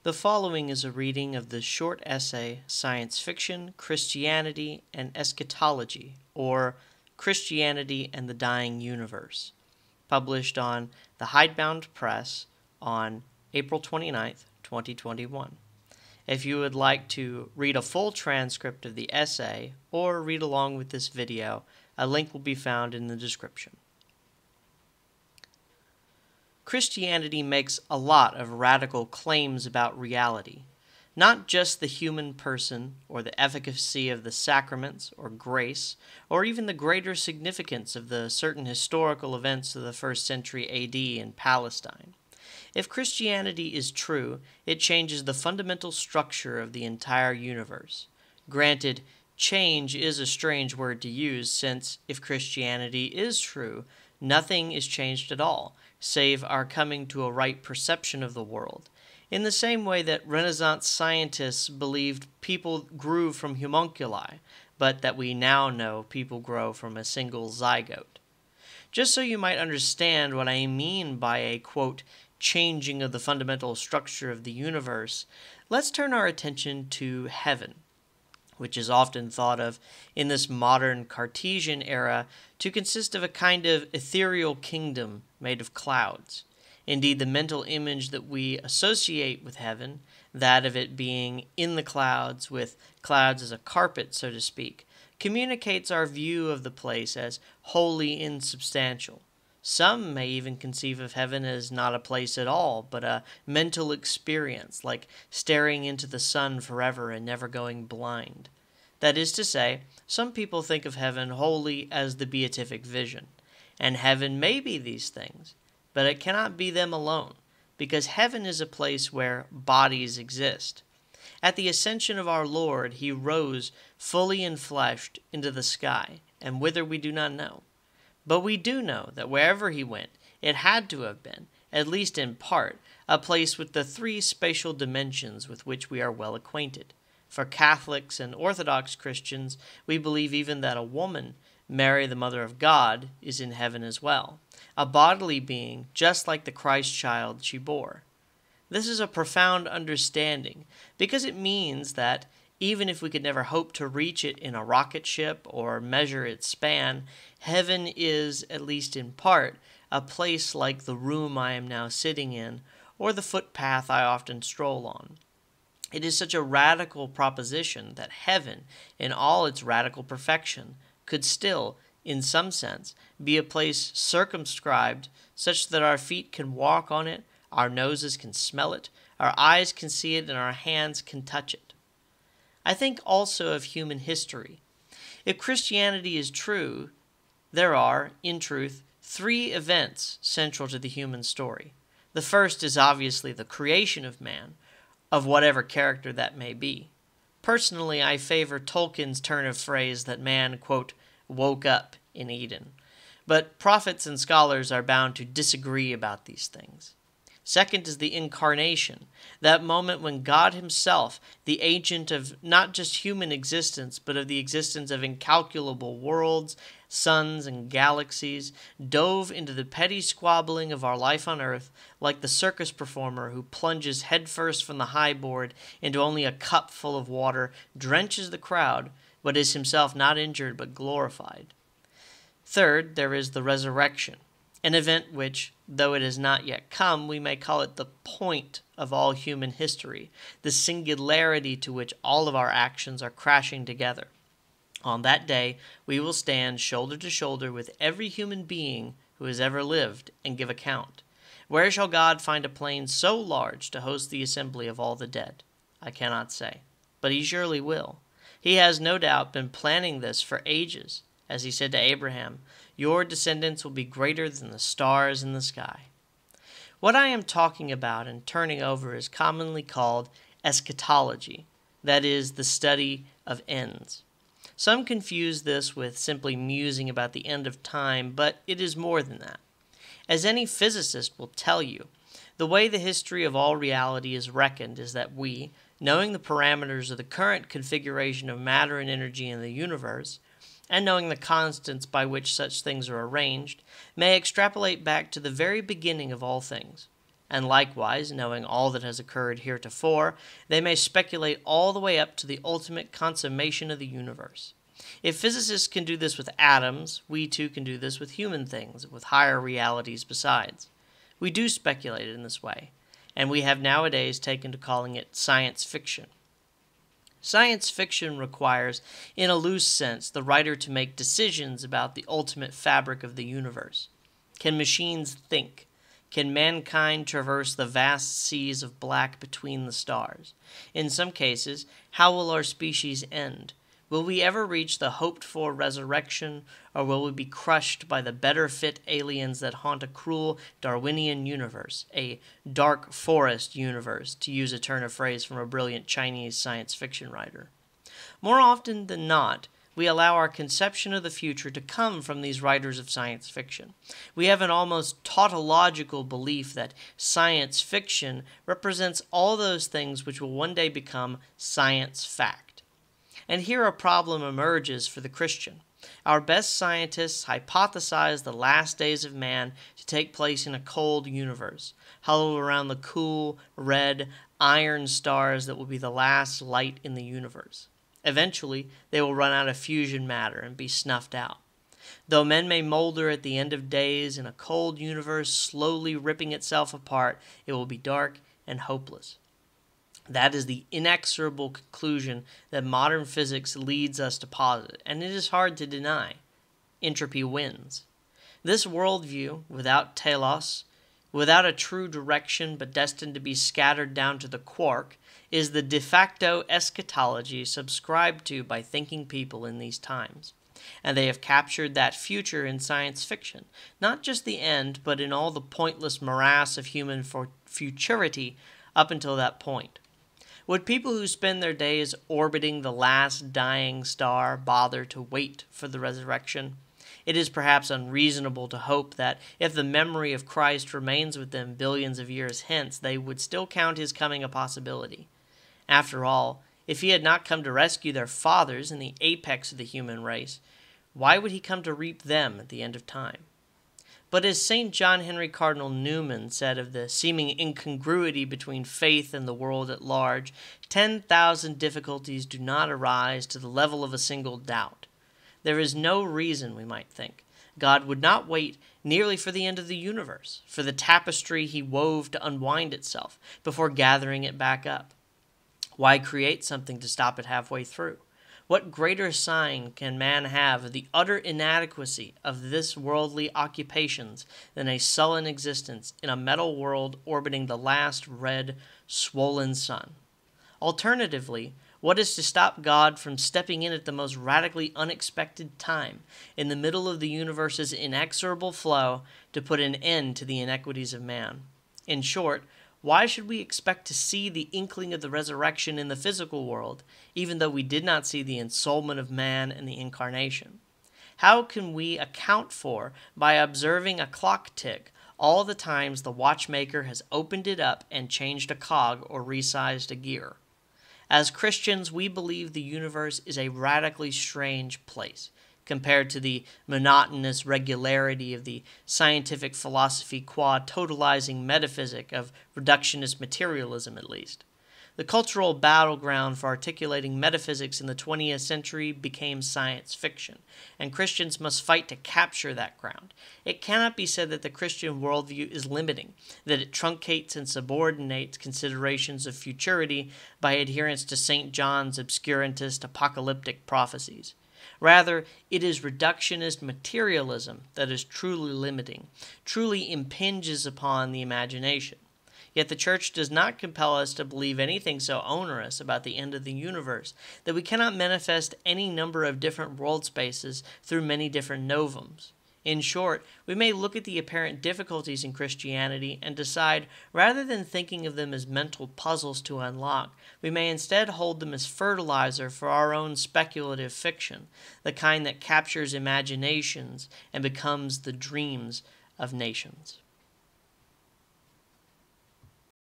The following is a reading of the short essay Science Fiction, Christianity, and Eschatology, or Christianity and the Dying Universe, published on the Hidebound Press on April 29th, 2021. If you would like to read a full transcript of the essay or read along with this video, a link will be found in the description. Christianity makes a lot of radical claims about reality, not just the human person or the efficacy of the sacraments or grace, or even the greater significance of the certain historical events of the 1st century AD in Palestine. If Christianity is true, it changes the fundamental structure of the entire universe. Granted, change is a strange word to use, since if Christianity is true, nothing is changed at all, save our coming to a right perception of the world, in the same way that Renaissance scientists believed people grew from homunculi, but that we now know people grow from a single zygote. Just so you might understand what I mean by a, quote, changing of the fundamental structure of the universe, let's turn our attention to heaven, which is often thought of in this modern Cartesian era to consist of a kind of ethereal kingdom made of clouds. Indeed, the mental image that we associate with heaven, that of it being in the clouds, with clouds as a carpet, so to speak, communicates our view of the place as wholly insubstantial. Some may even conceive of heaven as not a place at all, but a mental experience, like staring into the sun forever and never going blind. That is to say, some people think of heaven wholly as the beatific vision, and heaven may be these things, but it cannot be them alone, because heaven is a place where bodies exist. At the ascension of our Lord, he rose fully enfleshed into the sky, and whither we do not know. But we do know that wherever he went, it had to have been, at least in part, a place with the three spatial dimensions with which we are well acquainted. For Catholics and Orthodox Christians, we believe even that a woman, Mary the Mother of God, is in heaven as well, a bodily being just like the Christ child she bore. This is a profound understanding, because it means that even if we could never hope to reach it in a rocket ship or measure its span, heaven is, at least in part, a place like the room I am now sitting in, or the footpath I often stroll on. It is such a radical proposition that heaven, in all its radical perfection, could still, in some sense, be a place circumscribed such that our feet can walk on it, our noses can smell it, our eyes can see it, and our hands can touch it. I think also of human history. If Christianity is true, there are, in truth, three events central to the human story. The first is obviously the creation of man, of whatever character that may be. Personally, I favor Tolkien's turn of phrase that man, quote, woke up in Eden. But prophets and scholars are bound to disagree about these things. Second is the incarnation, that moment when God himself, the agent of not just human existence, but of the existence of incalculable worlds, suns, and galaxies, dove into the petty squabbling of our life on earth like the circus performer who plunges headfirst from the high board into only a cup full of water, drenches the crowd, but is himself not injured but glorified. Third, there is the resurrection, an event which, though it has not yet come, we may call it the point of all human history, the singularity to which all of our actions are crashing together. On that day, we will stand shoulder to shoulder with every human being who has ever lived and give account. Where shall God find a plain so large to host the assembly of all the dead? I cannot say, but he surely will. He has no doubt been planning this for ages. As he said to Abraham, your descendants will be greater than the stars in the sky. What I am talking about and turning over is commonly called eschatology, that is, the study of ends. Some confuse this with simply musing about the end of time, but it is more than that. As any physicist will tell you, the way the history of all reality is reckoned is that we, knowing the parameters of the current configuration of matter and energy in the universe, and knowing the constants by which such things are arranged, may extrapolate back to the very beginning of all things. And likewise, knowing all that has occurred heretofore, they may speculate all the way up to the ultimate consummation of the universe. If physicists can do this with atoms, we too can do this with human things, with higher realities besides. We do speculate in this way, and we have nowadays taken to calling it science fiction. Science fiction requires, in a loose sense, the writer to make decisions about the ultimate fabric of the universe. Can machines think? Can mankind traverse the vast seas of black between the stars? In some cases, how will our species end? Will we ever reach the hoped-for resurrection, or will we be crushed by the better-fit aliens that haunt a cruel Darwinian universe, a dark forest universe, to use a turn of phrase from a brilliant Chinese science fiction writer? More often than not, we allow our conception of the future to come from these writers of science fiction. We have an almost tautological belief that science fiction represents all those things which will one day become science fact. And here a problem emerges for the Christian. Our best scientists hypothesize the last days of man to take place in a cold universe, huddled around the cool, red, iron stars that will be the last light in the universe. Eventually, they will run out of fusion matter and be snuffed out. Though men may molder at the end of days in a cold universe slowly ripping itself apart, it will be dark and hopeless. That is the inexorable conclusion that modern physics leads us to posit, and it is hard to deny. Entropy wins. This worldview, without telos, without a true direction but destined to be scattered down to the quark, is the de facto eschatology subscribed to by thinking people in these times. And they have captured that future in science fiction, not just the end, but in all the pointless morass of human futurity up until that point. Would people who spend their days orbiting the last dying star bother to wait for the resurrection? It is perhaps unreasonable to hope that if the memory of Christ remains with them billions of years hence, they would still count his coming a possibility. After all, if he had not come to rescue their fathers in the apex of the human race, why would he come to reap them at the end of time? But as St. John Henry Cardinal Newman said of the seeming incongruity between faith and the world at large, 10,000 difficulties do not arise to the level of a single doubt. There is no reason, we might think, God would not wait nearly for the end of the universe, for the tapestry he wove to unwind itself, before gathering it back up. Why create something to stop it halfway through? What greater sign can man have of the utter inadequacy of this worldly occupations than a sullen existence in a metal world orbiting the last red, swollen sun? Alternatively, what is to stop God from stepping in at the most radically unexpected time, in the middle of the universe's inexorable flow, to put an end to the inequities of man? In short, why should we expect to see the inkling of the resurrection in the physical world, even though we did not see the ensoulment of man and the incarnation? How can we account for, by observing a clock tick, all the times the watchmaker has opened it up and changed a cog or resized a gear? As Christians, we believe the universe is a radically strange place, compared to the monotonous regularity of the scientific philosophy qua totalizing metaphysic of reductionist materialism, at least. The cultural battleground for articulating metaphysics in the 20th century became science fiction, and Christians must fight to capture that ground. It cannot be said that the Christian worldview is limiting, that it truncates and subordinates considerations of futurity by adherence to St. John's obscurantist apocalyptic prophecies. Rather, it is reductionist materialism that is truly limiting, truly impinges upon the imagination. Yet the Church does not compel us to believe anything so onerous about the end of the universe that we cannot manifest any number of different world spaces through many different novums. In short, we may look at the apparent difficulties in Christianity and decide, rather than thinking of them as mental puzzles to unlock, we may instead hold them as fertilizer for our own speculative fiction, the kind that captures imaginations and becomes the dreams of nations.